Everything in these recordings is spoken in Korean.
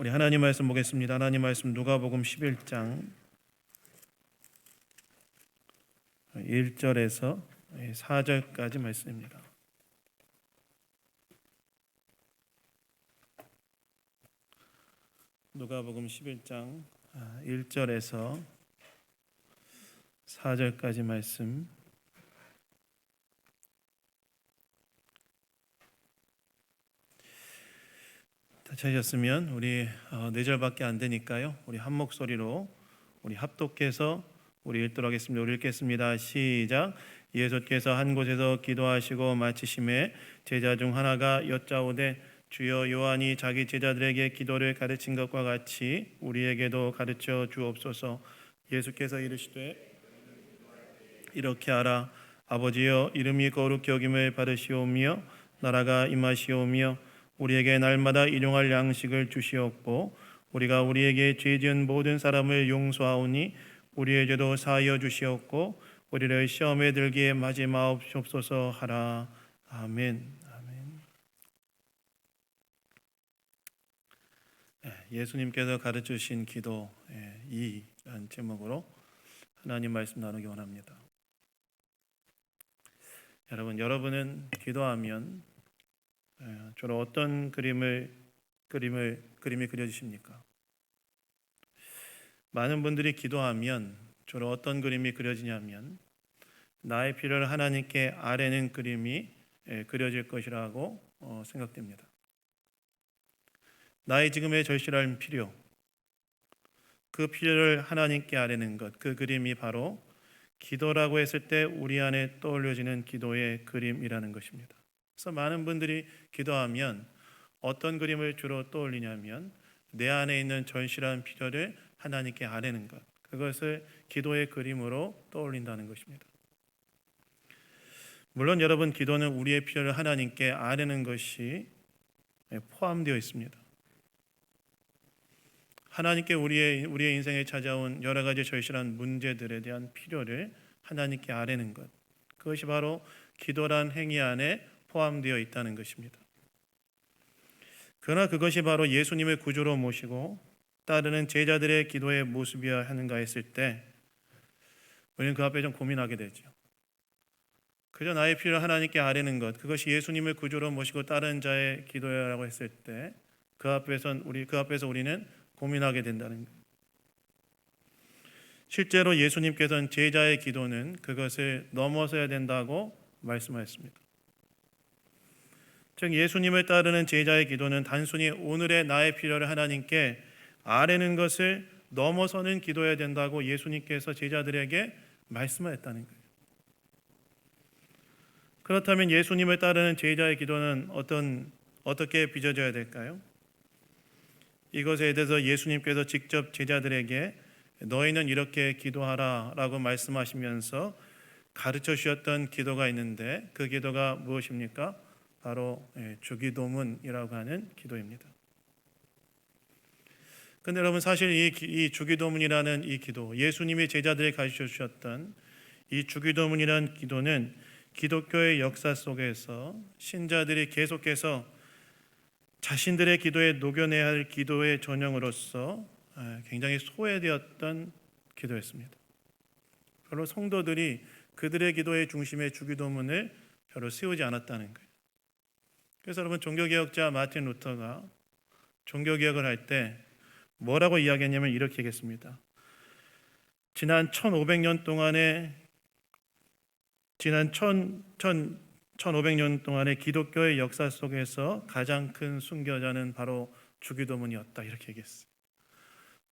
우리 하나님 말씀 보겠습니다. 하나님 말씀 누가복음 11장 1절에서 4절까지 말씀입니다. 누가복음 11장 1절에서 4절까지 말씀. 다 찾으셨으면 우리 4절밖에 안 되니까요. 우리 한 목소리로 우리 합독해서 우리 읽도록 하겠습니다. 우리 읽겠습니다. 시작. 예수께서 한 곳에서 기도하시고 마치심에 제자 중 하나가 여짜오되 주여 요한이 자기 제자들에게 기도를 가르친 것과 같이 우리에게도 가르쳐 주옵소서. 예수께서 이르시되 이렇게 하라. 아버지여 이름이 거룩히 여김을 받으시오며 나라가 임하시오며 우리에게 날마다 일용할 양식을 주시옵고 우리가 우리에게 죄 지은 모든 사람을 용서하오니 우리의 죄도 사하여 주시옵고 우리를 시험에 들기에 하지 마옵소서 하라. 아멘. 아멘. 예수님께서 가르치신 기도 이라는 제목으로 하나님 말씀 나누기 원합니다. 여러분은 기도하면 주로 어떤 그림이 그려지십니까? 많은 분들이 기도하면 주로 어떤 그림이 그려지냐면 나의 필요를 하나님께 아뢰는 그림이 그려질 것이라고 생각됩니다. 나의 지금의 절실한 필요, 그 필요를 하나님께 아뢰는 것, 그 그림이 바로 기도라고 했을 때 우리 안에 떠올려지는 기도의 그림이라는 것입니다. 그래서 많은 분들이 기도하면 어떤 그림을 주로 떠올리냐면 내 안에 있는 절실한 필요를 하나님께 아뢰는 것, 그것을 기도의 그림으로 떠올린다는 것입니다. 물론 여러분, 기도는 우리의 필요를 하나님께 아뢰는 것이 포함되어 있습니다. 하나님께 우리의 인생에 찾아온 여러 가지 절실한 문제들에 대한 필요를 하나님께 아뢰는 것, 그것이 바로 기도란 행위 안에 포함되어 있다는 것입니다. 그러나 그것이 바로 예수님을 구주로 모시고 따르는 제자들의 기도의 모습이어야 하는가 했을 때 우리는 그 앞에 좀 고민하게 되죠. 그저 나의 필요를 하나님께 아뢰는 것, 그것이 예수님을 구주로 모시고 따르는 자의 기도라고 했을 때 그 앞에서 우리는 고민하게 된다는 것. 실제로 예수님께서는 제자의 기도는 그것을 넘어서야 된다고 말씀하셨습니다. 즉 예수님을 따르는 제자의 기도는 단순히 오늘의 나의 필요를 하나님께 아뢰는 것을 넘어서는 기도해야 된다고 예수님께서 제자들에게 말씀하셨다는 거예요. 그렇다면 예수님을 따르는 제자의 기도는 어떻게 빚어져야 될까요? 이것에 대해서 예수님께서 직접 제자들에게 너희는 이렇게 기도하라 라고 말씀하시면서 가르쳐 주셨던 기도가 있는데 그 기도가 무엇입니까? 바로 주기도문이라고 하는 기도입니다. 그런데 여러분, 사실 이 주기도문이라는 이 기도, 예수님이 제자들에게 가르쳐 주셨던 이 주기도문이라는 기도는 기독교의 역사 속에서 신자들이 계속해서 자신들의 기도에 녹여내야 할 기도의 전형으로서 굉장히 소외되었던 기도였습니다. 별로 성도들이 그들의 기도의 중심에 주기도문을 별로 세우지 않았다는 거예요. 그래서 여러분, 종교개혁자 마틴 루터가 종교개혁을 할 때 뭐라고 이야기했냐면 이렇게 얘기했습니다. 지난 1500년 동안의 기독교의 역사 속에서 가장 큰 순교자는 바로 주기도문이었다, 이렇게 얘기했어요.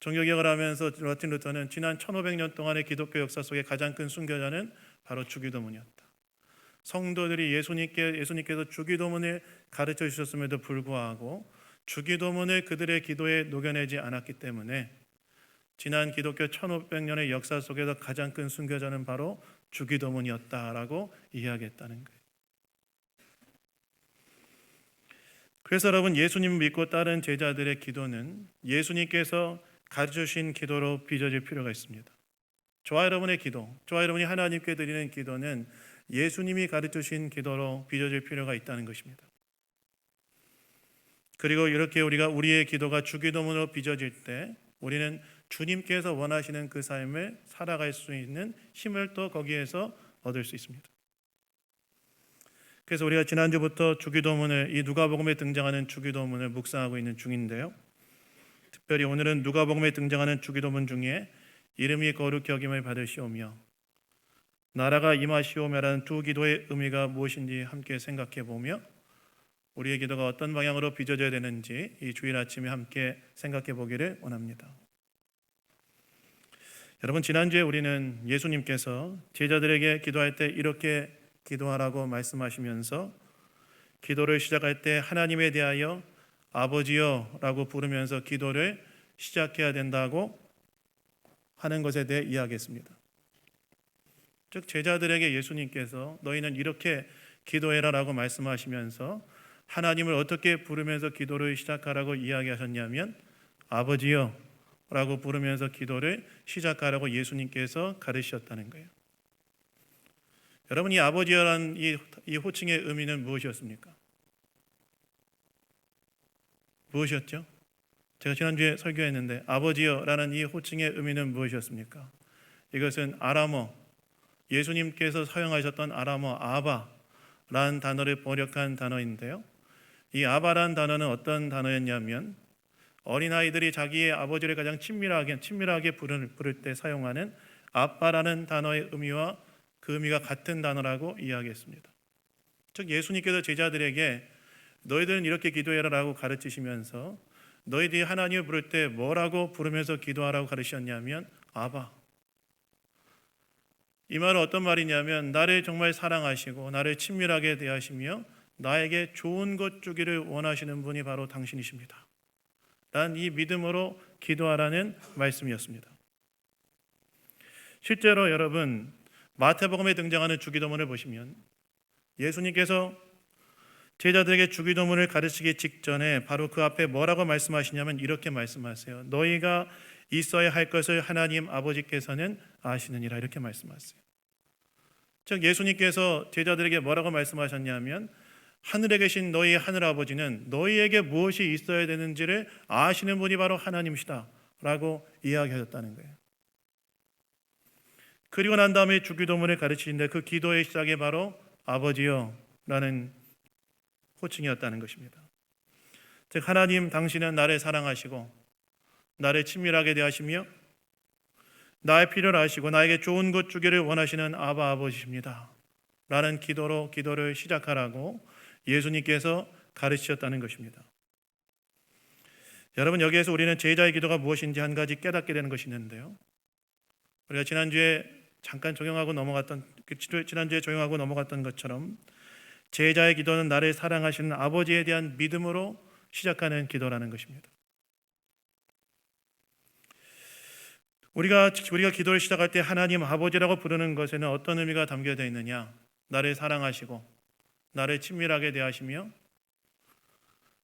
종교개혁을 하면서 마틴 루터는 지난 1500년 동안의 기독교 역사 속에 가장 큰 순교자는 바로 주기도문이었다. 성도들이 예수님께서 주기도문을 가르쳐 주셨음에도 불구하고 주기도문을 그들의 기도에 녹여내지 않았기 때문에 지난 기독교 1500년의 역사 속에서 가장 큰 순교자는 바로 주기도문이었다라고 이야기했다는 거예요. 그래서 여러분, 예수님을 믿고 따른 제자들의 기도는 예수님께서 가르쳐주신 기도로 빚어질 필요가 있습니다. 저와 여러분의 기도, 저와 여러분이 하나님께 드리는 기도는 예수님이 가르쳐주신 기도로 빚어질 필요가 있다는 것입니다. 그리고 이렇게 우리의 기도가 주기도문으로 빚어질 때 우리는 주님께서 원하시는 그 삶을 살아갈 수 있는 힘을 또 거기에서 얻을 수 있습니다. 그래서 우리가 지난주부터 주기도문을, 이 누가복음에 등장하는 주기도문을 묵상하고 있는 중인데요. 특별히 오늘은 누가복음에 등장하는 주기도문 중에 이름이 거룩히 여김을 받으시오며 나라가 임하시오며라는 두 기도의 의미가 무엇인지 함께 생각해 보며 우리의 기도가 어떤 방향으로 빚어져야 되는지 이 주일 아침에 함께 생각해 보기를 원합니다. 여러분, 지난주에 우리는 예수님께서 제자들에게 기도할 때 이렇게 기도하라고 말씀하시면서 기도를 시작할 때 하나님에 대하여 아버지여 라고 부르면서 기도를 시작해야 된다고 하는 것에 대해 이야기했습니다. 즉 제자들에게 예수님께서 너희는 이렇게 기도해라 라고 말씀하시면서 하나님을 어떻게 부르면서 기도를 시작하라고 이야기하셨냐면 아버지여 라고 부르면서 기도를 시작하라고 예수님께서 가르치셨다는 거예요. 여러분, 이 아버지여라는 이 호칭의 의미는 무엇이었습니까? 무엇이었죠? 제가 지난주에 설교했는데 아버지여라는 이 호칭의 의미는 무엇이었습니까? 이것은 아람어, 예수님께서 사용하셨던 아람어 아바라는 단어를 번역한 단어인데요. 이 아바라는 단어는 어떤 단어였냐면 어린아이들이 자기의 아버지를 가장 친밀하게 부를 때 사용하는 아빠라는 단어의 의미와 그 의미가 같은 단어라고 이야기했습니다. 즉 예수님께서 제자들에게 너희들은 이렇게 기도해라라고 가르치시면서 너희들이 하나님을 부를 때 뭐라고 부르면서 기도하라고 가르치셨냐면 아바. 이 말은 어떤 말이냐면 나를 정말 사랑하시고 나를 친밀하게 대하시며 나에게 좋은 것 주기를 원하시는 분이 바로 당신이십니다. 난 이 믿음으로 기도하라는 말씀이었습니다. 실제로 여러분 마태복음에 등장하는 주기도문을 보시면 예수님께서 제자들에게 주기도문을 가르치기 직전에 바로 그 앞에 뭐라고 말씀하시냐면 이렇게 말씀하세요. 너희가 있어야 할 것을 하나님 아버지께서는 아시느니라 이렇게 말씀하세요. 즉 예수님께서 제자들에게 뭐라고 말씀하셨냐면 하늘에 계신 너희 하늘 아버지는 너희에게 무엇이 있어야 되는지를 아시는 분이 바로 하나님이시다 라고 이야기하셨다는 거예요. 그리고 난 다음에 주기도문을 가르치는데 그 기도의 시작이 바로 아버지여 라는 호칭이었다는 것입니다. 즉 하나님 당신은 나를 사랑하시고 나를 친밀하게 대하시며 나의 필요를 아시고 나에게 좋은 것 주기를 원하시는 아바 아버지십니다 라는 기도로 기도를 시작하라고 예수님께서 가르치셨다는 것입니다. 여러분 여기에서 우리는 제자의 기도가 무엇인지 한 가지 깨닫게 되는 것이 있는데요. 우리가 지난주에 적용하고 넘어갔던 것처럼 제자의 기도는 나를 사랑하시는 아버지에 대한 믿음으로 시작하는 기도라는 것입니다. 우리가 기도를 시작할 때 하나님 아버지라고 부르는 것에는 어떤 의미가 담겨져 있느냐? 나를 사랑하시고 나를 친밀하게 대하시며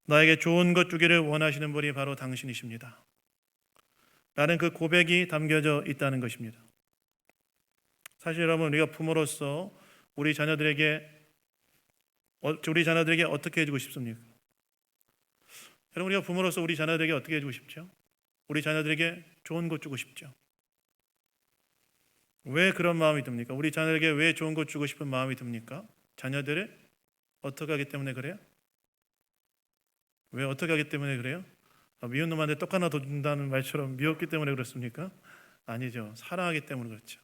나에게 좋은 것 주기를 원하시는 분이 바로 당신이십니다 라는 그 고백이 담겨져 있다는 것입니다. 사실 여러분 우리가 부모로서 우리 자녀들에게 어떻게 해주고 싶습니까? 여러분 우리가 부모로서 우리 자녀들에게 어떻게 해주고 싶죠? 우리 자녀들에게 좋은 것 주고 싶죠. 왜 그런 마음이 듭니까? 우리 자녀에게 왜 좋은 것 주고 싶은 마음이 듭니까? 자녀들을 어떻게 하기 때문에 그래요? 왜 어떻게 하기 때문에 그래요? 미운 놈한테 떡 하나 더 준다는 말처럼 미웠기 때문에 그렇습니까? 아니죠. 사랑하기 때문에 그렇죠.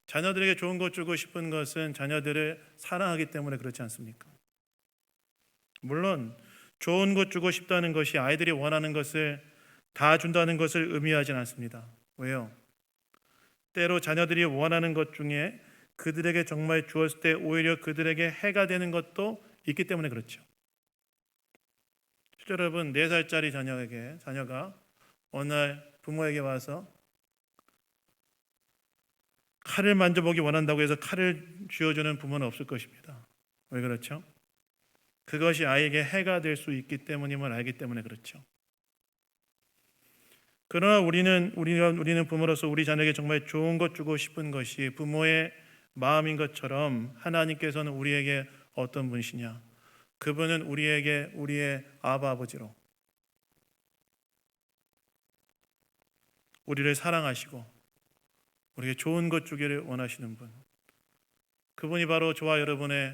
자녀들에게 좋은 것 주고 싶은 것은 자녀들을 사랑하기 때문에 그렇지 않습니까? 물론 좋은 것 주고 싶다는 것이 아이들이 원하는 것을 다 준다는 것을 의미하지는 않습니다. 왜요? 때로 자녀들이 원하는 것 중에 그들에게 정말 주었을 때 오히려 그들에게 해가 되는 것도 있기 때문에 그렇죠. 실제로 여러분 4살짜리 자녀가 어느 날 부모에게 와서 칼을 만져보기 원한다고 해서 칼을 쥐어주는 부모는 없을 것입니다. 왜 그렇죠? 그것이 아이에게 해가 될 수 있기 때문임을 알기 때문에 그렇죠. 그러나 우리는 부모로서 우리 자녀에게 정말 좋은 것 주고 싶은 것이 부모의 마음인 것처럼 하나님께서는 우리에게 어떤 분이시냐? 그분은 우리에게 우리의 아바 아버지로 우리를 사랑하시고 우리에게 좋은 것 주기를 원하시는 분, 그분이 바로 저와 여러분이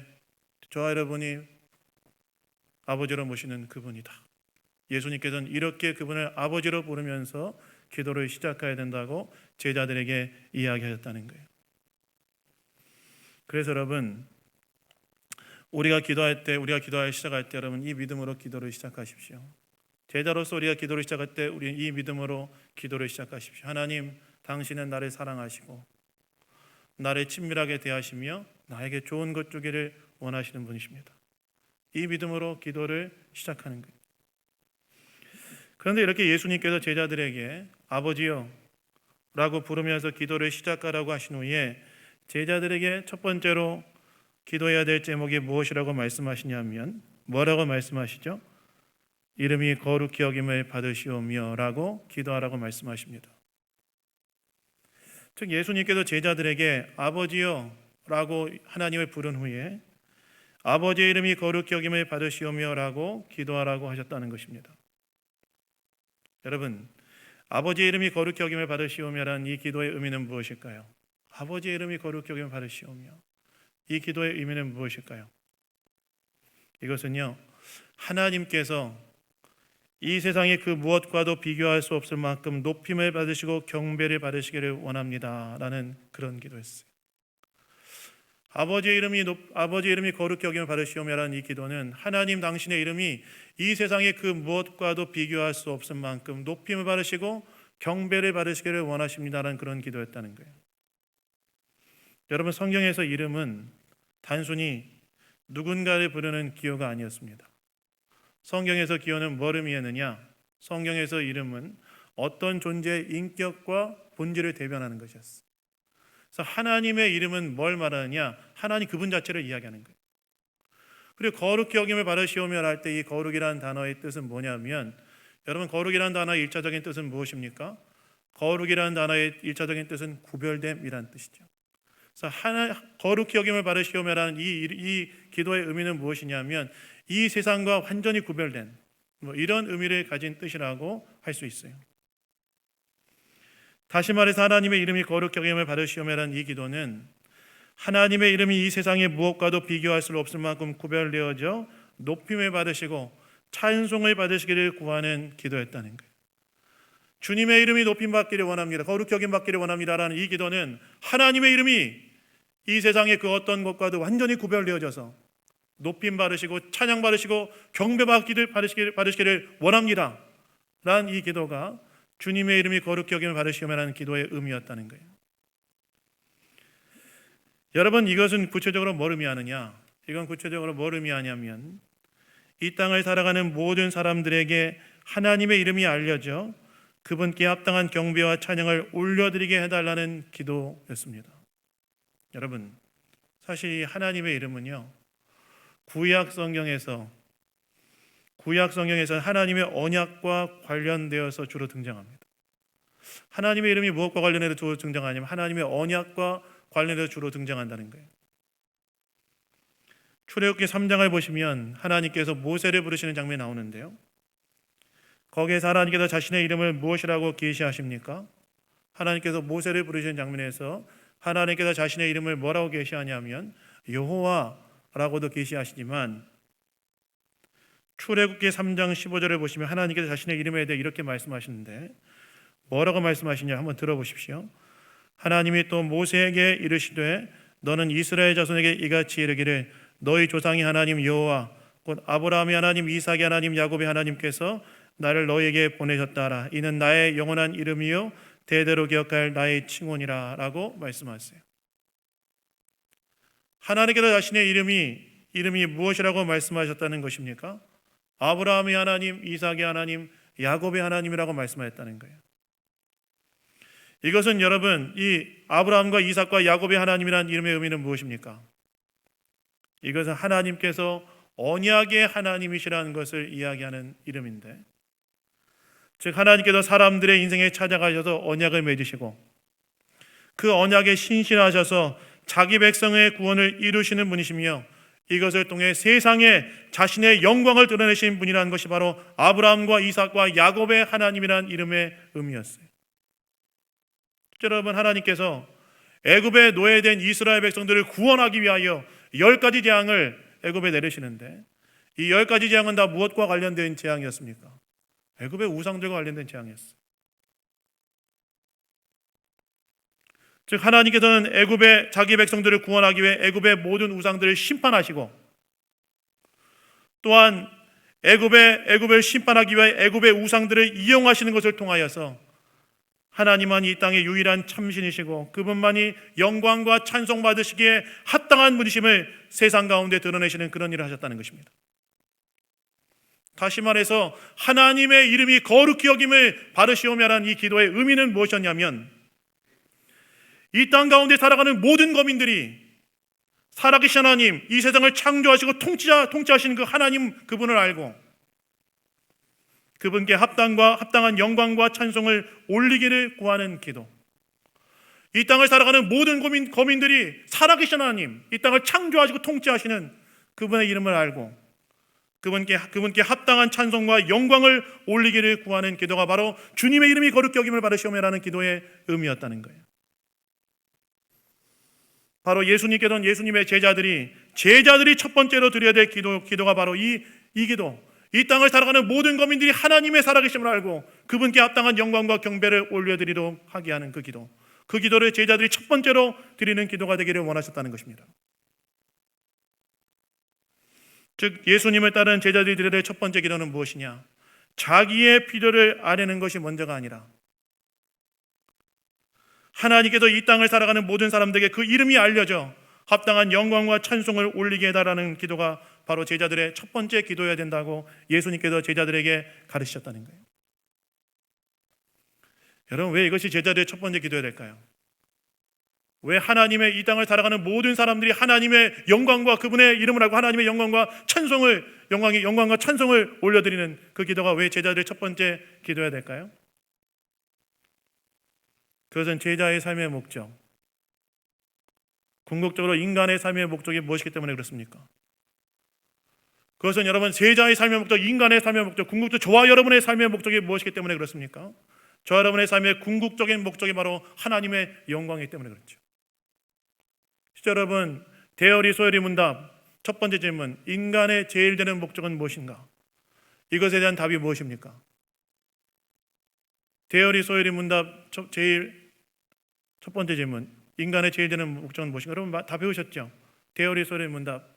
아버지로 모시는 그분이다. 예수님께서는 이렇게 그분을 아버지로 부르면서 기도를 시작해야 된다고 제자들에게 이야기하셨다는 거예요. 그래서 여러분, 우리가 기도할 시작할 때 여러분 이 믿음으로 기도를 시작하십시오. 제자로서 우리가 기도를 시작할 때 우리는 이 믿음으로 기도를 시작하십시오. 하나님, 당신은 나를 사랑하시고 나를 친밀하게 대하시며 나에게 좋은 것 주기를 원하시는 분이십니다. 이 믿음으로 기도를 시작하는 거예요. 그런데 이렇게 예수님께서 제자들에게 아버지요 라고 부르면서 기도를 시작하라고 하신 후에 제자들에게 첫 번째로 기도해야 될 제목이 무엇이라고 말씀하시냐면 뭐라고 말씀하시죠? 이름이 거룩히 여김을 받으시오며 라고 기도하라고 말씀하십니다. 즉 예수님께서 제자들에게 아버지요 라고 하나님을 부른 후에 아버지의 이름이 거룩히 여김을 받으시오며 라고 기도하라고 하셨다는 것입니다. 여러분, 아버지의 이름이 거룩히 여김을 받으시오며라는 이 기도의 의미는 무엇일까요? 아버지의 이름이 거룩히 여김을 받으시오며, 이 기도의 의미는 무엇일까요? 이것은요, 하나님께서 이 세상의 그 무엇과도 비교할 수 없을 만큼 높임을 받으시고 경배를 받으시기를 원합니다 라는 그런 기도였어요. 아버지의 이름이 거룩히 여김을 받으시오며라는 이 기도는 하나님 당신의 이름이 이 세상의 그 무엇과도 비교할 수 없을 만큼 높임을 받으시고 경배를 받으시기를 원하십니다라는 그런 기도였다는 거예요. 여러분, 성경에서 이름은 단순히 누군가를 부르는 기호가 아니었습니다. 성경에서 기호는 뭘 의미했느냐? 성경에서 이름은 어떤 존재의 인격과 본질을 대변하는 것이었어요. 그래서 하나님의 이름은 뭘 말하느냐? 하나님 그분 자체를 이야기하는 거예요. 그리고 거룩히 여김을 받으시오며 할 때 이 거룩이라는 단어의 뜻은 뭐냐면, 여러분, 거룩이라는 단어의 1차적인 뜻은 무엇입니까? 거룩이라는 단어의 1차적인 뜻은 구별됨이라는 뜻이죠. 그래서 거룩히 여김을 받으시오며라는 이 기도의 의미는 무엇이냐면 이 세상과 완전히 구별된 이런 의미를 가진 뜻이라고 할 수 있어요. 다시 말해서 하나님의 이름이 거룩히 여김을 받으시오며라는 이 기도는 하나님의 이름이 이 세상의 무엇과도 비교할 수 없을 만큼 구별되어져 높임을 받으시고 찬송을 받으시기를 구하는 기도였다는 거예요. 주님의 이름이 높임 받기를 원합니다. 거룩히 여김 받기를 원합니다라는 이 기도는 하나님의 이름이 이 세상의 그 어떤 것과도 완전히 구별되어져서 높임 받으시고 찬양 받으시고 경배 받으시기를 원합니다 라는 이 기도가 주님의 이름이 거룩히 여김을 받으시오며라는 기도의 의미였다는 거예요. 여러분, 이것은 구체적으로 뭘 의미하느냐? 이건 구체적으로 뭘 의미하냐면 이 땅을 살아가는 모든 사람들에게 하나님의 이름이 알려져 그분께 합당한 경배와 찬양을 올려드리게 해달라는 기도였습니다. 여러분, 사실 이 하나님의 이름은요, 구약 성경에서 하나님의 언약과 관련되어서 주로 등장합니다. 하나님의 이름이 무엇과 관련해서 주로 등장하냐면 하나님의 언약과 관련해서 주로 등장한다는 거예요. 출애굽기 3장을 보시면 하나님께서 모세를 부르시는 장면이 나오는데요, 거기에서 하나님께서 자신의 이름을 무엇이라고 계시하십니까? 하나님께서 모세를 부르시는 장면에서 하나님께서 자신의 이름을 뭐라고 계시하냐면 여호와라고도 계시하시지만 출애굽기 3장 15절을 보시면 하나님께서 자신의 이름에 대해 이렇게 말씀하시는데 뭐라고 말씀하시냐 한번 들어보십시오. 하나님이 또 모세에게 이르시되 너는 이스라엘 자손에게 이같이 이르기를 너희 조상의 하나님 여호와 곧 아브라함의 하나님 이삭의 하나님 야곱의 하나님께서 나를 너희에게 보내셨다 하라. 이는 나의 영원한 이름이요 대대로 기억할 나의 칭혼이라 라고 말씀하세요. 하나님께서 자신의 이름이 무엇이라고 말씀하셨다는 것입니까? 아브라함의 하나님, 이삭의 하나님, 야곱의 하나님이라고 말씀하셨다는 거예요. 이것은 여러분, 이 아브라함과 이삭과 야곱의 하나님이라는 이름의 의미는 무엇입니까? 이것은 하나님께서 언약의 하나님이시라는 것을 이야기하는 이름인데, 즉 하나님께서 사람들의 인생에 찾아가셔서 언약을 맺으시고 그 언약에 신실하셔서 자기 백성의 구원을 이루시는 분이시며 이것을 통해 세상에 자신의 영광을 드러내신 분이라는 것이 바로 아브라함과 이삭과 야곱의 하나님이라는 이름의 의미였어요. 여러분, 하나님께서 애굽에 노예된 이스라엘 백성들을 구원하기 위하여 10가지 재앙을 애굽에 내리시는데, 이 10가지 재앙은 다 무엇과 관련된 재앙이었습니까? 애굽의 우상들과 관련된 재앙이었어요. 즉, 하나님께서는 애굽의 자기 백성들을 구원하기 위해 애굽의 모든 우상들을 심판하시고, 또한 애굽을 심판하기 위해 애굽의 우상들을 이용하시는 것을 통하여서 하나님만이 이 땅의 유일한 참신이시고 그분만이 영광과 찬송 받으시기에 합당한 분이심을 세상 가운데 드러내시는 그런 일을 하셨다는 것입니다. 다시 말해서 하나님의 이름이 거룩히 여김을 받으시오며라는 이 기도의 의미는 무엇이었냐면, 이 땅 가운데 살아가는 모든 거민들이 살아계신 하나님, 이 세상을 창조하시고 통치하시는 그 하나님, 그분을 알고 그분께 합당한 영광과 찬송을 올리기를 구하는 기도. 이 땅을 살아가는 모든 거민들이 살아계신 하나님, 이 땅을 창조하시고 통치하시는 그분의 이름을 알고 그분께 합당한 찬송과 영광을 올리기를 구하는 기도가 바로 주님의 이름이 거룩히 여김을 받으시오며라는 기도의 의미였다는 거예요. 바로 예수님께서는 예수님의 제자들이 첫 번째로 드려야 될 기도가 바로 이 기도. 이 땅을 살아가는 모든 거민들이 하나님의 살아계심을 알고 그분께 합당한 영광과 경배를 올려드리도록 하게 하는 그 기도. 그 기도를 제자들이 첫 번째로 드리는 기도가 되기를 원하셨다는 것입니다. 즉, 예수님을 따른 제자들이 드려야 될 첫 번째 기도는 무엇이냐? 자기의 필요를 아뢰는 것이 먼저가 아니라 하나님께서 이 땅을 살아가는 모든 사람들에게 그 이름이 알려져 합당한 영광과 찬송을 올리게 해달라는 기도가 바로 제자들의 첫 번째 기도여야 된다고 예수님께서 제자들에게 가르치셨다는 거예요. 여러분, 왜 이것이 제자들의 첫 번째 기도여야 될까요? 왜 하나님의 이 땅을 살아가는 모든 사람들이 하나님의 영광과 그분의 이름을 알고 하나님의 영광과 찬송을 올려드리는 그 기도가 왜 제자들의 첫 번째 기도여야 될까요? 그것은 제자의 삶의 목적, 궁극적으로 인간의 삶의 목적이 무엇이기 때문에 그렇습니까? 그것은 여러분, 제자의 삶의 목적, 인간의 삶의 목적, 궁극적으로 저와 여러분의 삶의 목적이 무엇이기 때문에 그렇습니까? 저와 여러분의 삶의 궁극적인 목적이 바로 하나님의 영광이기 때문에 그렇죠. 시청자 여러분, 대열이 소열이 문답 첫 번째 질문, 인간의 제일 되는 목적은 무엇인가? 이것에 대한 답이 무엇입니까? 대열이 소열이 문답 첫 번째 질문, 인간의 제일 되는 목적은 무엇인가? 여러분 다 배우셨죠? 대열이 소열이 문답.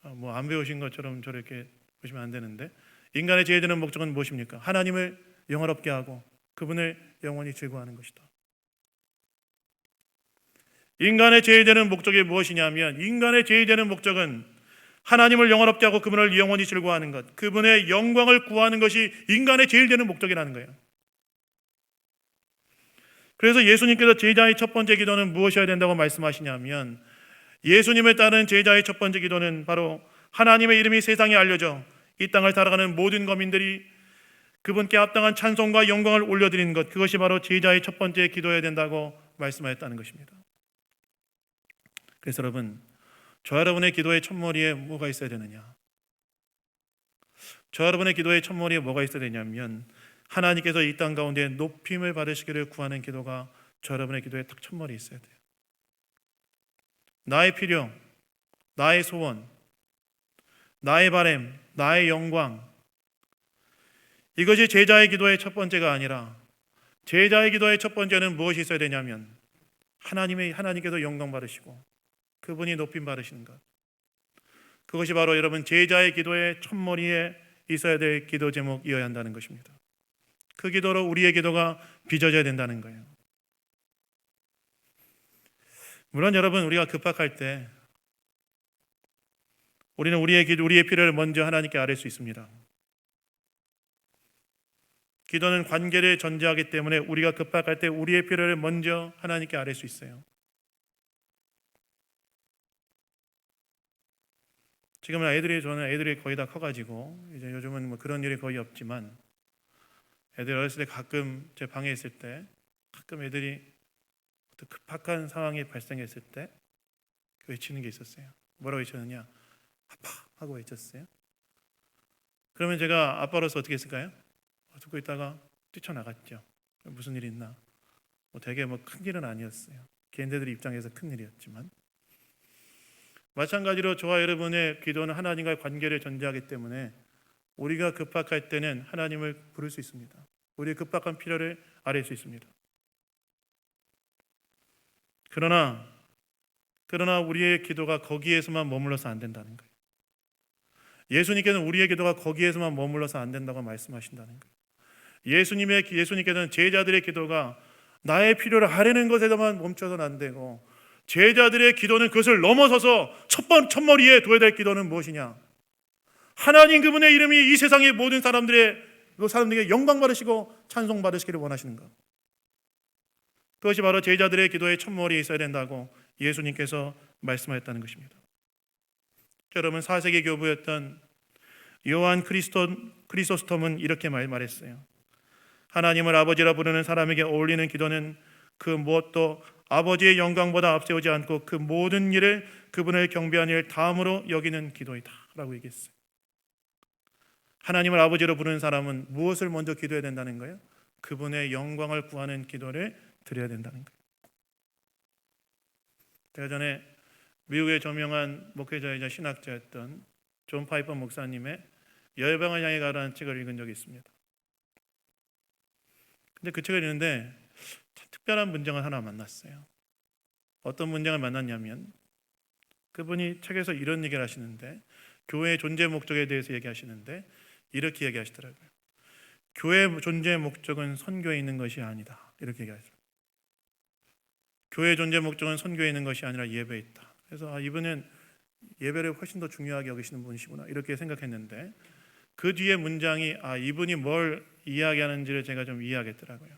안 배우신 것처럼 저렇게 보시면 안 되는데, 인간의 제일 되는 목적은 무엇입니까? 하나님을 영화롭게 하고 그분을 영원히 즐거워하는 것이다. 인간의 제일 되는 목적이 무엇이냐면, 인간의 제일 되는 목적은 하나님을 영화롭게 하고 그분을 영원히 즐거워하는 것, 그분의 영광을 구하는 것이 인간의 제일 되는 목적이라는 거예요. 그래서 예수님께서 제자의 첫 번째 기도는 무엇이어야 된다고 말씀하시냐면, 예수님을 따르는 제자의 첫 번째 기도는 바로 하나님의 이름이 세상에 알려져 이 땅을 살아가는 모든 거민들이 그분께 합당한 찬송과 영광을 올려드리는 것, 그것이 바로 제자의 첫 번째 기도여야 된다고 말씀하셨다는 것입니다. 그래서 여러분, 저 여러분의 기도의 첫머리에 뭐가 있어야 되느냐? 저 여러분의 기도의 첫머리에 뭐가 있어야 되냐면, 하나님께서 이 땅 가운데 높임을 받으시기를 구하는 기도가 저 여러분의 기도의 딱 첫머리에 있어야 돼요. 나의 필요, 나의 소원, 나의 바람, 나의 영광, 이것이 제자의 기도의 첫 번째가 아니라, 제자의 기도의 첫 번째는 무엇이 있어야 되냐면 하나님께서 영광 받으시고 그분이 높임 받으시는 것, 그것이 바로 여러분 제자의 기도의 첫머리에 있어야 될 기도 제목이어야 한다는 것입니다. 그 기도로 우리의 기도가 빚어져야 된다는 거예요. 물론 여러분, 우리가 급박할 때 우리는 우리의 필요를 먼저 하나님께 아뢰 수 있습니다. 기도는 관계를 전제하기 때문에 우리가 급박할 때 우리의 필요를 먼저 하나님께 아뢰 수 있어요. 지금은 저는 애들이 거의 다 커가지고 이제 요즘은 그런 일이 거의 없지만, 애들 어렸을 때 가끔 제 방에 있을 때 가끔 애들이 급박한 상황이 발생했을 때 외치는 게 있었어요. 뭐라고 외쳤느냐? 아빠 하고 외쳤어요. 그러면 제가 아빠로서 어떻게 했을까요? 듣고 있다가 뛰쳐나갔죠. 무슨 일이 있나? 되게 큰 일은 아니었어요. 걔네들 입장에서 큰 일이었지만, 마찬가지로 저와 여러분의 기도는 하나님과의 관계를 전제하기 때문에 우리가 급박할 때는 하나님을 부를 수 있습니다. 우리의 급박한 필요를 아뢰 수 있습니다. 그러나 우리의 기도가 거기에서만 머물러서 안 된다는 거예요. 예수님께서는 우리의 기도가 거기에서만 머물러서 안 된다고 말씀하신다는 거예요. 예수님께서는 제자들의 기도가 나의 필요를 아뢰는 것에서만 멈춰서는 안 되고, 제자들의 기도는 그것을 넘어서서 첫머리에 둬야 될 기도는 무엇이냐? 하나님 그분의 이름이 이 세상의 모든 사람들에게 영광 받으시고 찬송 받으시기를 원하시는 것. 그것이 바로 제자들의 기도의 첫머리에 있어야 된다고 예수님께서 말씀하셨다는 것입니다. 여러분, 4세기 교부였던 요한 크리소스톰은 이렇게 말했어요. 하나님을 아버지라 부르는 사람에게 어울리는 기도는 그 무엇도 아버지의 영광보다 앞세우지 않고 그 모든 일을 그분을 경배한 일 다음으로 여기는 기도이다 라고 얘기했어요. 하나님을 아버지로 부르는 사람은 무엇을 먼저 기도해야 된다는 거예요? 그분의 영광을 구하는 기도를 드려야 된다는 거예요. 제가 전에 미국의 저명한 목회자이자 신학자였던 존 파이퍼 목사님의 열방을 향해 가라는 책을 읽은 적이 있습니다. 근데 그 책을 읽는데 특별한 문장을 하나 만났어요. 어떤 문장을 만났냐면, 그분이 책에서 이런 얘기를 하시는데, 교회의 존재 목적에 대해서 얘기하시는데 이렇게 얘기하시더라고요. 교회의 존재 목적은 선교에 있는 것이 아니다, 이렇게 얘기하죠. 교회의 존재 목적은 선교에 있는 것이 아니라 예배에 있다. 그래서 이분은 예배를 훨씬 더 중요하게 여기시는 분이시구나, 이렇게 생각했는데, 그 뒤에 문장이 이분이 뭘 이야기하는지를 제가 좀 이해하겠더라고요.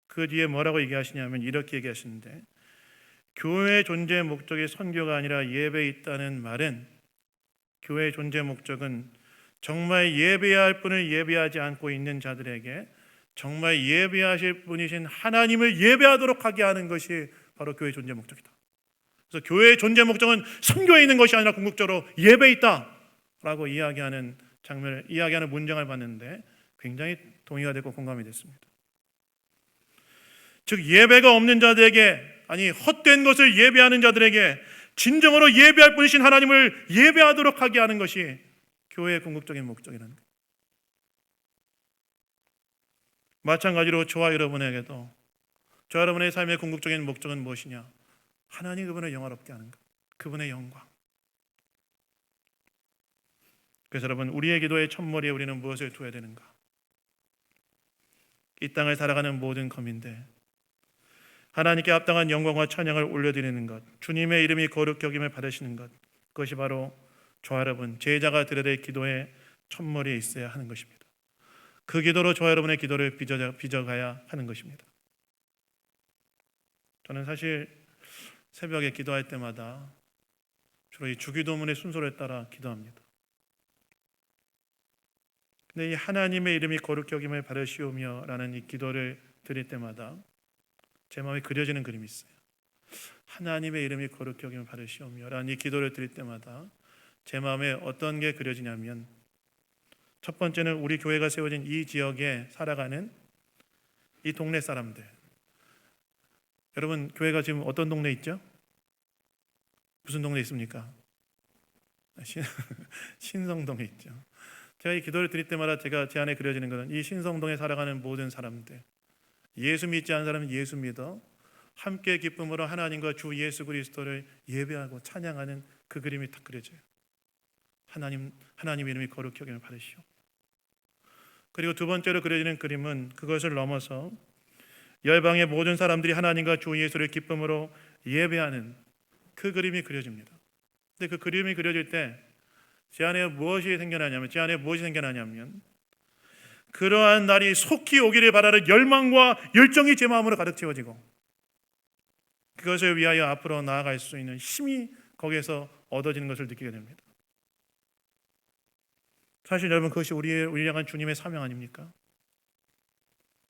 그 뒤에 뭐라고 얘기하시냐면 이렇게 얘기하시는데, 교회의 존재 목적이 선교가 아니라 예배에 있다는 말은, 교회의 존재 목적은 정말 예배해야 할 분을 예배하지 않고 있는 자들에게 정말 예배하실 분이신 하나님을 예배하도록 하게 하는 것이 바로 교회의 존재 목적이다. 그래서 교회의 존재 목적은 선교에 있는 것이 아니라 궁극적으로 예배에 있다라고 이야기하는 문장을 봤는데 굉장히 동의가 되고 공감이 됐습니다. 즉, 예배가 없는 자들에게, 헛된 것을 예배하는 자들에게 진정으로 예배할 분이신 하나님을 예배하도록 하게 하는 것이 교회의 궁극적인 목적이라는 거예요. 마찬가지로 저와 여러분에게도, 저와 여러분의 삶의 궁극적인 목적은 무엇이냐? 하나님 그분을 영화롭게 하는 것, 그분의 영광. 그래서 여러분, 우리의 기도의 첫머리에 우리는 무엇을 두어야 되는가? 이 땅을 살아가는 모든 거민들, 하나님께 합당한 영광과 찬양을 올려드리는 것, 주님의 이름이 거룩히 여김을 받으시는 것, 그것이 바로 저와 여러분, 제자가 드려야 될 기도의 첫머리에 있어야 하는 것입니다. 그 기도로 저와 여러분의 기도를 빚어가야 하는 것입니다. 저는 사실 새벽에 기도할 때마다 주로 이 주기도문의 순서를 따라 기도합니다. 근데 이 하나님의 이름이 거룩히 여김을 받으시오며 라는 이 기도를 드릴 때마다 제 마음에 그려지는 그림이 있어요. 하나님의 이름이 거룩히 여김을 받으시오며 라는 이 기도를 드릴 때마다 제 마음에 어떤 게 그려지냐면, 첫 번째는 우리 교회가 세워진 이 지역에 살아가는 이 동네 사람들. 여러분, 교회가 지금 어떤 동네 있죠? 무슨 동네 있습니까? 신성동에 있죠. 제가 이 기도를 드릴 때마다 제 안에 그려지는 것은 이 신성동에 살아가는 모든 사람들, 예수 믿지 않은 사람은 예수 믿어 함께 기쁨으로 하나님과 주 예수 그리스도를 예배하고 찬양하는 그 그림이 딱 그려져요. 하나님 이름이 거룩히 여김을 받으시오. 그리고 두 번째로 그려지는 그림은 그것을 넘어서 열방의 모든 사람들이 하나님과 주 예수를 기쁨으로 예배하는 그 그림이 그려집니다. 근데 그 그림이 그려질 때 제 안에 무엇이 생겨나냐면 그러한 날이 속히 오기를 바라는 열망과 열정이 제 마음으로 가득 채워지고, 그것을 위하여 앞으로 나아갈 수 있는 힘이 거기에서 얻어지는 것을 느끼게 됩니다. 사실 여러분, 그것이 우리를 향한 주님의 사명 아닙니까?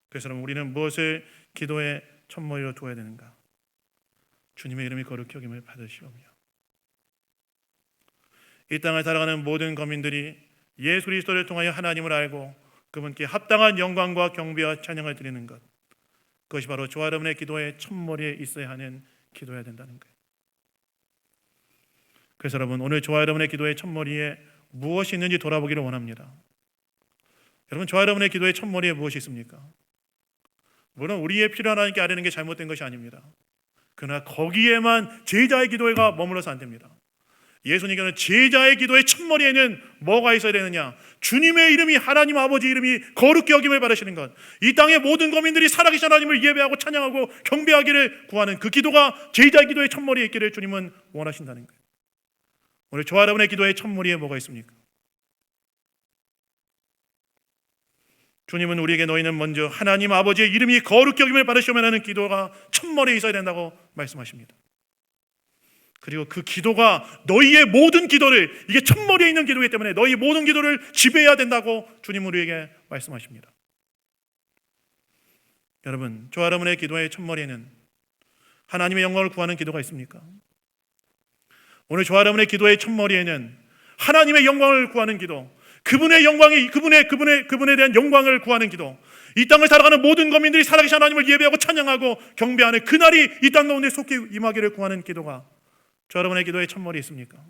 그래서 우리는 무엇을 기도의 첫머리로 두어야 되는가? 주님의 이름이 거룩히 여김을 받으시오며 이 땅을 살아가는 모든 거민들이 예수 그리스도를 통하여 하나님을 알고 그분께 합당한 영광과 경배와 찬양을 드리는 것, 그것이 바로 저와 여러분의 기도의 첫머리에 있어야 하는 기도해야 된다는 거예요. 그래서 여러분, 오늘 저와 여러분의 기도의 첫머리에 무엇이 있는지 돌아보기를 원합니다. 여러분, 저와 여러분의 기도의 첫머리에 무엇이 있습니까? 물론 우리의 필요한 하나님께 아뢰는 게 잘못된 것이 아닙니다. 그러나 거기에만 제자의 기도가 머물러서 안 됩니다. 예수님께서는 제자의 기도의 첫머리에는 뭐가 있어야 되느냐? 주님의 이름이, 하나님 아버지 이름이 거룩히 여김을 받으시는 것, 이 땅의 모든 거민들이 살아계신 하나님을 예배하고 찬양하고 경배하기를 구하는 그 기도가 제자의 기도의 첫머리에 있기를 주님은 원하신다는 거예요. 오늘 저와 여러분의 기도의 첫머리에 뭐가 있습니까? 주님은 우리에게 너희는 먼저 하나님 아버지의 이름이 거룩히 여김을 받으시오면 하는 기도가 첫머리에 있어야 된다고 말씀하십니다. 그리고 그 기도가 너희의 모든 기도를, 이게 첫머리에 있는 기도이기 때문에 너희 모든 기도를 지배해야 된다고 주님은 우리에게 말씀하십니다. 여러분, 저와 여러분의 기도의 첫머리에는 하나님의 영광을 구하는 기도가 있습니까? 오늘 저와 여러분의 기도의 첫머리에는 하나님의 영광을 구하는 기도, 그분의 영광이, 그분에 대한 영광을 구하는 기도, 이 땅을 살아가는 모든 거민들이 살아계신 하나님을 예배하고 찬양하고 경배하는 그날이 이 땅 가운데 속히 임하기를 구하는 기도가 저 여러분의 기도의 첫머리에 있습니까?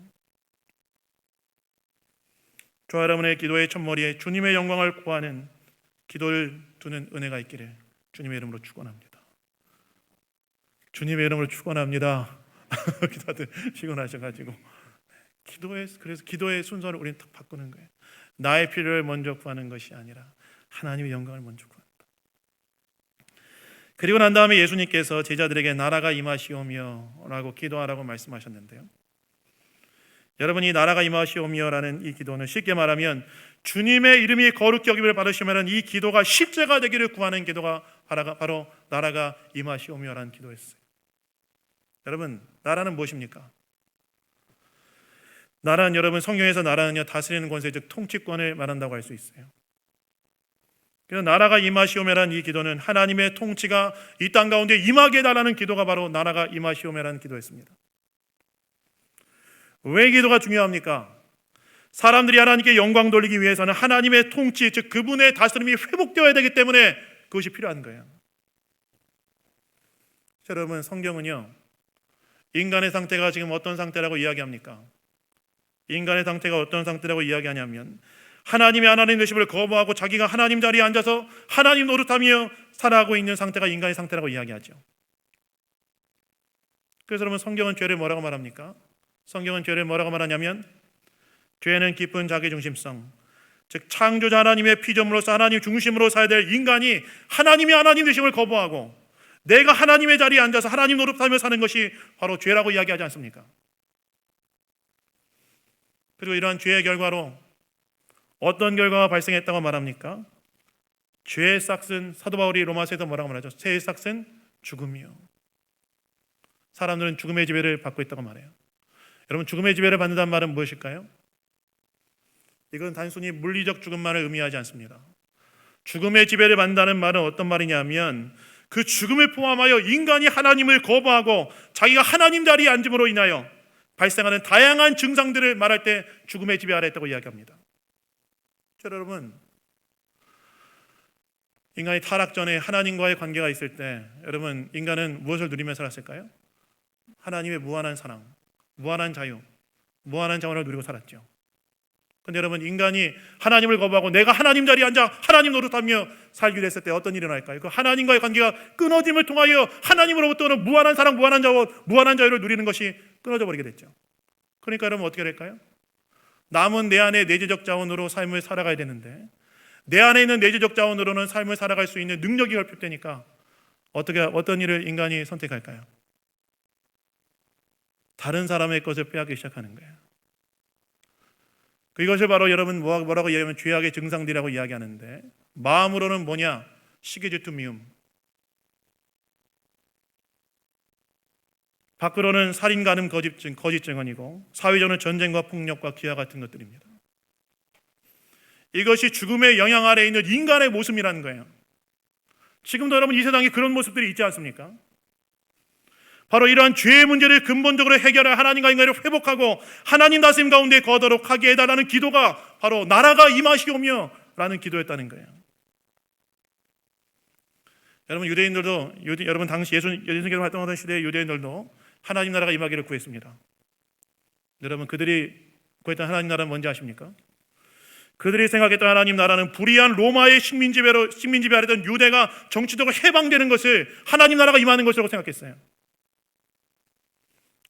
저 여러분의 기도의 첫머리에 주님의 영광을 구하는 기도를 두는 은혜가 있기를 주님의 이름으로 축원합니다. 주님의 이름으로 축원합니다. 다들 피곤하셔가지고 그래서 기도의 순서를 우리는 딱 바꾸는 거예요. 나의 필요를 먼저 구하는 것이 아니라 하나님의 영광을 먼저 구한다. 그리고 난 다음에 예수님께서 제자들에게 나라가 임하시오며 라고 기도하라고 말씀하셨는데요, 여러분, 이 나라가 임하시오며라는 이 기도는 쉽게 말하면 주님의 이름이 거룩히 여김을 받으시면 이 기도가 실제가 되기를 구하는 기도가 바로 나라가 임하시오며라는 기도였어요. 여러분, 나라는 무엇입니까? 나라는, 여러분, 성경에서 나라는요, 다스리는 권세, 즉 통치권을 말한다고 할 수 있어요. 그래서 나라가 임하시오며라는 이 기도는 하나님의 통치가 이 땅 가운데 임하게 해달라는 기도가 바로 나라가 임하시오며라는 기도였습니다. 왜 기도가 중요합니까? 사람들이 하나님께 영광 돌리기 위해서는 하나님의 통치, 즉 그분의 다스림이 회복되어야 되기 때문에 그것이 필요한 거예요. 여러분, 성경은요, 인간의 상태가 지금 어떤 상태라고 이야기합니까? 인간의 상태가 어떤 상태라고 이야기하냐면 하나님의 하나님 되심을 거부하고 자기가 하나님 자리에 앉아서 하나님 노릇하며 살아가고 있는 상태가 인간의 상태라고 이야기하죠. 그래서 여러분, 성경은 죄를 뭐라고 말합니까? 성경은 죄를 뭐라고 말하냐면 죄는 깊은 자기중심성, 즉 창조자 하나님의 피조물로서 하나님 중심으로 살아야 될 인간이 하나님의 하나님 되심을 거부하고 내가 하나님의 자리에 앉아서 하나님 노릇하며 사는 것이 바로 죄라고 이야기하지 않습니까? 그리고 이러한 죄의 결과로 어떤 결과가 발생했다고 말합니까? 죄의 싹은, 사도 바울이 로마서에서 뭐라고 말하죠? 죄의 싹은 죽음이요. 사람들은 죽음의 지배를 받고 있다고 말해요. 여러분, 죽음의 지배를 받는다는 말은 무엇일까요? 이건 단순히 물리적 죽음만을 의미하지 않습니다. 죽음의 지배를 받는다는 말은 어떤 말이냐면 그 죽음을 포함하여 인간이 하나님을 거부하고 자기가 하나님 자리에 앉음으로 인하여 발생하는 다양한 증상들을 말할 때 죽음의 지배 아래 있다고 이야기합니다. 여러분, 인간이 타락 전에 하나님과의 관계가 있을 때 여러분, 인간은 무엇을 누리며 살았을까요? 하나님의 무한한 사랑, 무한한 자유, 무한한 자원을 누리고 살았죠. 그런데 여러분, 인간이 하나님을 거부하고 내가 하나님 자리에 앉아 하나님 노릇하며 살기로 했을 때 어떤 일이 일어날까요? 그 하나님과의 관계가 끊어짐을 통하여 하나님으로부터는 무한한 사랑, 무한한 자원, 무한한 자유를 누리는 것이 끊어져 버리게 됐죠. 그러니까 여러분, 어떻게 될까요? 남은 내 안의 내재적 자원으로 삶을 살아가야 되는데 내 안에 있는 내재적 자원으로는 삶을 살아갈 수 있는 능력이 결핍되니까 어떤 일을 인간이 선택할까요? 다른 사람의 것을 빼앗기 시작하는 거예요. 이것을 바로 여러분 뭐라고 이야기하면 죄악의 증상들이라고 이야기하는데, 마음으로는 뭐냐? 시기, 질투, 미움. 밖으로는 살인, 간음, 거짓 증언이고 사회적으로는 전쟁과 폭력과 기아 같은 것들입니다. 이것이 죽음의 영향 아래에 있는 인간의 모습이라는 거예요. 지금도 여러분, 이 세상에 그런 모습들이 있지 않습니까? 바로 이러한 죄의 문제를 근본적으로 해결해 하나님과 인간을 회복하고 하나님 다스림 가운데 거하도록 하게 해달라는 기도가 바로 나라가 임하시오며 라는 기도였다는 거예요. 여러분, 유대인들도 여러분 당시 예수님께서 활동하던 시대의 유대인들도 하나님 나라가 임하기를 구했습니다. 여러분, 그들이 구했던 하나님 나라는 뭔지 아십니까? 그들이 생각했던 하나님 나라는 불의한 로마의 식민 지배 아래던 유대가 정치적으로 해방되는 것을 하나님 나라가 임하는 것이라고 생각했어요.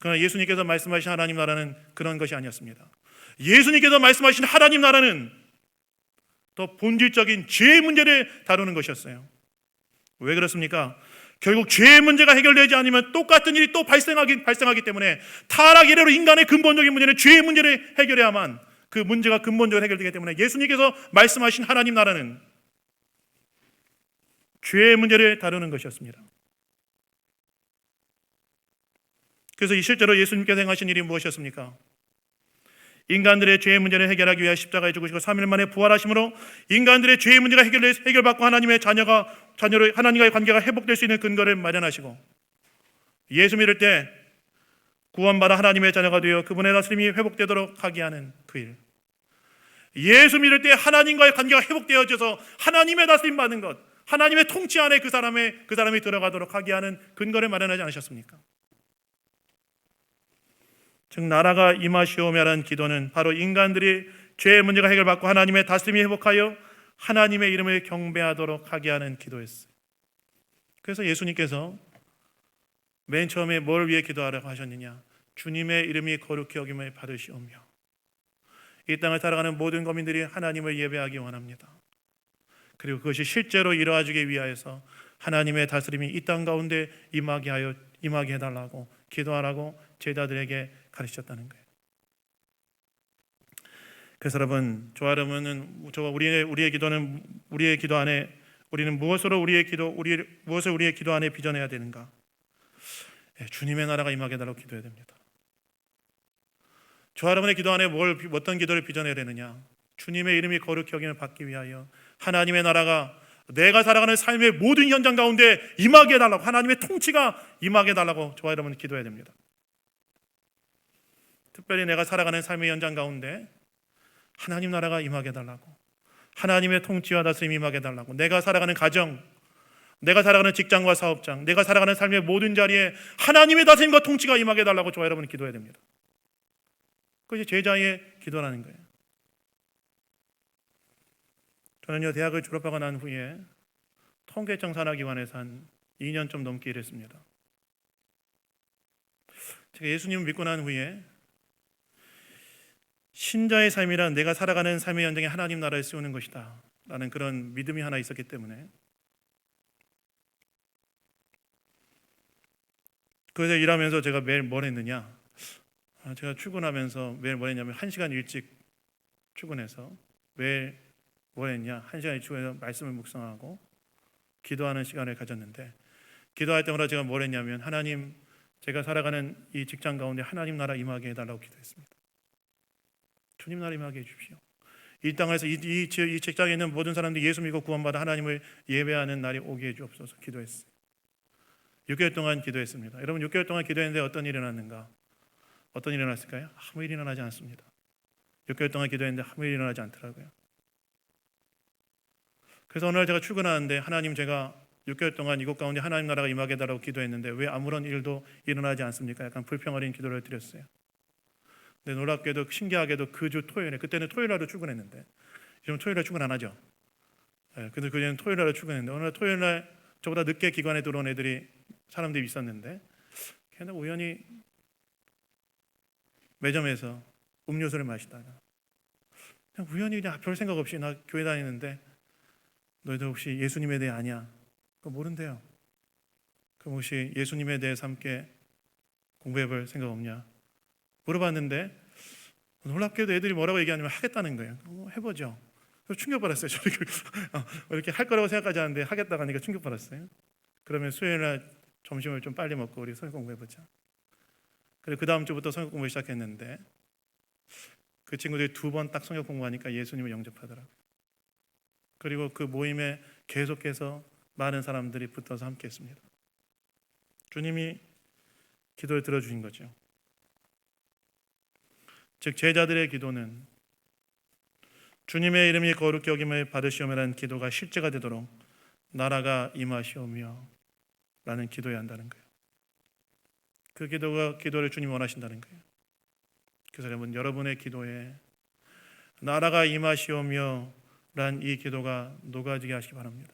그러나 예수님께서 말씀하신 하나님 나라는 그런 것이 아니었습니다. 예수님께서 말씀하신 하나님 나라는 더 본질적인 죄의 문제를 다루는 것이었어요. 왜 그렇습니까? 결국 죄의 문제가 해결되지 않으면 똑같은 일이 또 발생하기 때문에 타락 이래로 인간의 근본적인 문제는 죄의 문제를 해결해야만 그 문제가 근본적으로 해결되기 때문에 예수님께서 말씀하신 하나님 나라는 죄의 문제를 다루는 것이었습니다. 그래서 실제로 예수님께서 행하신 일이 무엇이었습니까? 인간들의 죄의 문제를 해결하기 위해 십자가에 죽으시고 3일 만에 부활하심으로 인간들의 죄의 문제가 해결받고 하나님과의 관계가 회복될 수 있는 근거를 마련하시고 예수 믿을 때 구원받아 하나님의 자녀가 되어 그분의 다스림이 회복되도록 하게 하는 그 일. 예수 믿을 때 하나님과의 관계가 회복되어져서 하나님의 다스림 받는 것, 하나님의 통치 안에 그 사람이 들어가도록 하게 하는 근거를 마련하지 않으셨습니까? 즉 나라가 임하시오며라는 기도는 바로 인간들이 죄의 문제가 해결받고 하나님의 다스림이 회복하여 하나님의 이름을 경배하도록 하게 하는 기도였어요. 그래서 예수님께서 맨 처음에 뭘 위해 기도하라고 하셨느냐? 주님의 이름이 거룩히 여김을 받으시오며 이 땅을 살아가는 모든 거민들이 하나님을 예배하기 원합니다. 그리고 그것이 실제로 이루어지기 위하여서 하나님의 다스림이 이 땅 가운데 임하게 해달라고 기도하라고 제자들에게 가르치셨다는 거예요. 그래서 여러분, 우리의 기도 안에 우리는 무엇을 우리의 기도 안에 빚어내야 되는가? 주님의 나라가 임하게 해달라고 기도해야 됩니다. 저와 여러분의 기도 안에 어떤 기도를 빚어내야 되느냐? 주님의 이름이 거룩히 여김을 받기 위하여 하나님의 나라가 내가 살아가는 삶의 모든 현장 가운데 임하게 해달라고, 하나님의 통치가 임하게 해달라고 저와 여러분은 기도해야 됩니다. 특별히 내가 살아가는 삶의 현장 가운데 하나님 나라가 임하게 해달라고, 하나님의 통치와 다스림이 임하게 해달라고, 내가 살아가는 가정, 내가 살아가는 직장과 사업장, 내가 살아가는 삶의 모든 자리에 하나님의 다스림과 통치가 임하게 해달라고 저와 여러분은 기도해야 됩니다. 그것이 제자의 기도라는 거예요. 저는요, 대학을 졸업하고 난 후에 통계청 산하기관에서 한 2년 좀 넘게 일했습니다. 제가 예수님을 믿고 난 후에 신자의 삶이란 내가 살아가는 삶의 현장에 하나님 나라를 세우는 것이다 라는 그런 믿음이 하나 있었기 때문에 그래서 일하면서 제가 매일 뭘 했느냐, 제가 출근하면서 매일 뭘 했냐면 1시간 일찍 출근해서 매일 뭘 했냐, 1시간 일찍 출근해서 말씀을 묵상하고 기도하는 시간을 가졌는데, 기도할 때마다 제가 뭘 했냐면 하나님, 제가 살아가는 이 직장 가운데 하나님 나라 임하게 해달라고 기도했습니다. 주님 나라 임하게 해주십시오. 이 땅에서 이 직장에 있는 모든 사람들이 예수 믿고 구원받아 하나님을 예배하는 날이 오게 해주옵소서 기도했어요. 6개월 동안 기도했습니다. 여러분, 6개월 동안 기도했는데 어떤 일이 일어났는가? 어떤 일이 일어났을까요? 아무 일이 일어나지 않습니다. 6개월 동안 기도했는데 아무 일이 일어나지 않더라고요. 그래서 어느 날 제가 출근하는데, 하나님, 제가 6개월 동안 이곳 가운데 하나님 나라가 임하게 해달라고 기도했는데 왜 아무런 일도 일어나지 않습니까? 약간 불평 어린 기도를 드렸어요. 근데 놀랍게도 신기하게도 그 주 토요일에, 그때는 토요일날도 출근했는데 지금 토요일날 출근 안 하죠. 근데 그때는 토요일날 출근했는데 어느 날 토요일날 저보다 늦게 기관에 들어온 사람들이 있었는데 걔는 우연히 매점에서 음료수를 마시다가 그냥 우연히 그냥 별 생각 없이 나 교회 다니는데 너희들 혹시 예수님에 대해 아냐? 그거 모른대요. 그럼 혹시 예수님에 대해서 함께 공부해볼 생각 없냐? 물어봤는데 놀랍게도 애들이 뭐라고 얘기하냐면 하겠다는 거예요. 해보죠. 그래서 충격받았어요. 저는 이렇게 할 거라고 생각하지 않았는데 하겠다고 하니까 충격받았어요. 그러면 수요일날 점심을 좀 빨리 먹고 우리 성경 공부해보자. 그리고 그 다음 주부터 성경 공부 시작했는데 그 친구들이 2번 딱 성경 공부하니까 예수님을 영접하더라고요. 그리고 그 모임에 계속해서 많은 사람들이 붙어서 함께했습니다. 주님이 기도를 들어주신 거죠. 즉 제자들의 기도는 주님의 이름이 거룩히 여김을 받으시오며라는 기도가 실제가 되도록 나라가 임하시오며 라는 기도해야 한다는 거예요. 그 기도를 주님이 원하신다는 거예요. 그래서 여러분의 기도에 나라가 임하시오며 란 이 기도가 녹아지게 하시기 바랍니다.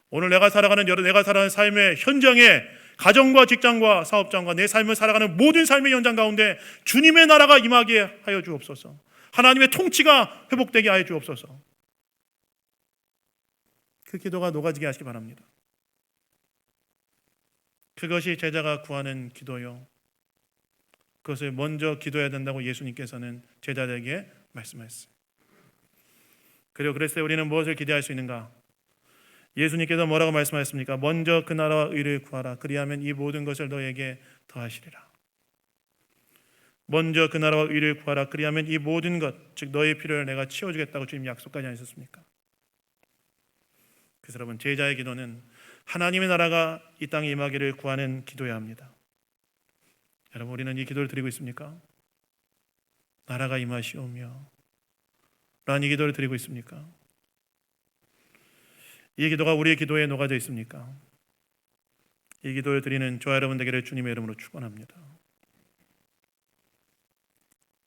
오늘 내가 살아가는 삶의 현장에 가정과 직장과 사업장과 내 삶을 살아가는 모든 삶의 현장 가운데 주님의 나라가 임하게 하여 주옵소서. 하나님의 통치가 회복되게 하여 주옵소서. 그 기도가 녹아지게 하시기 바랍니다. 그것이 제자가 구하는 기도요. 그것을 먼저 기도해야 된다고 예수님께서는 제자들에게 말씀하셨어요. 그리고 그랬을 때 우리는 무엇을 기대할 수 있는가? 예수님께서 뭐라고 말씀하셨습니까? 먼저 그 나라와 의를 구하라. 그리하면 이 모든 것을 너에게 더하시리라. 먼저 그 나라와 의를 구하라. 그리하면 이 모든 것, 즉 너의 필요를 내가 채워주겠다고 주님 약속하지 않으셨습니까? 그래서 여러분, 제자의 기도는 하나님의 나라가 이 땅에 임하기를 구하는 기도여야 합니다. 여러분, 우리는 이 기도를 드리고 있습니까? 나라가 임하시오며 라는 이 기도를 드리고 있습니까? 이 기도가 우리의 기도에 녹아져 있습니까? 이 기도를 드리는 저와 여러분 되기를 주님의 이름으로 축원합니다.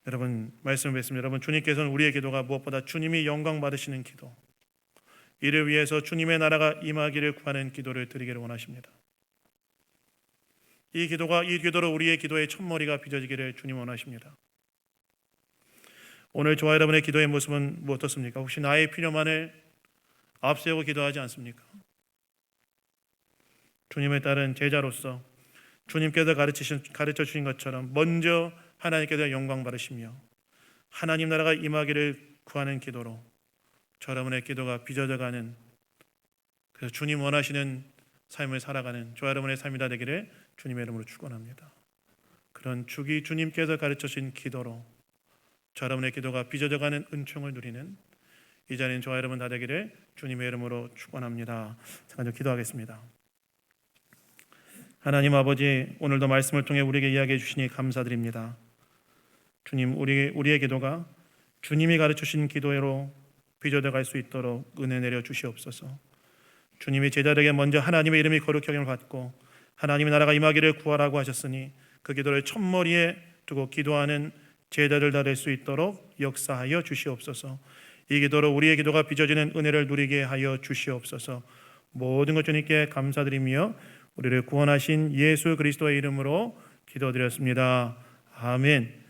여러분, 말씀을 뵙습니다. 여러분, 주님께서는 우리의 기도가 무엇보다 주님이 영광 받으시는 기도, 이를 위해서 주님의 나라가 임하기를 구하는 기도를 드리기를 원하십니다. 이 기도로 우리의 기도의 첫머리가 빚어지기를 주님 원하십니다. 오늘 저와 여러분의 기도의 모습은 어떻습니까? 혹시 나의 필요만을 앞세우고 기도하지 않습니까? 주님의 따른 제자로서 주님께서 가르쳐 주신 것처럼 먼저 하나님께서 영광 받으시며 하나님 나라가 임하기를 구하는 기도로 저 여러분의 기도가 빚어져가는, 그래서 주님 원하시는 삶을 살아가는 저 여러분의 삶이 다 되기를 주님의 이름으로 축원합니다. 그런 주님께서 가르쳐 주신 기도로 저 여러분의 기도가 빚어져가는 은총을 누리는 이 자리는 저와 여러분 다 되기를 주님의 이름으로 축원합니다. 잠깐 기도하겠습니다. 하나님 아버지, 오늘도 말씀을 통해 우리에게 이야기해 주시니 감사드립니다. 주님, 우리의 기도가 주님이 가르쳐 주신 기도로 빚어져 갈 수 있도록 은혜 내려 주시옵소서. 주님이 제자들에게 먼저 하나님의 이름이 거룩히 여김을 받고 하나님의 나라가 임하기를 구하라고 하셨으니 그 기도를 첫머리에 두고 기도하는 제자들 다 될 수 있도록 역사하여 주시옵소서. 이 기도로 우리의 기도가 빚어지는 은혜를 누리게 하여 주시옵소서. 모든 것 주님께 감사드리며 우리를 구원하신 예수 그리스도의 이름으로 기도드렸습니다. 아멘.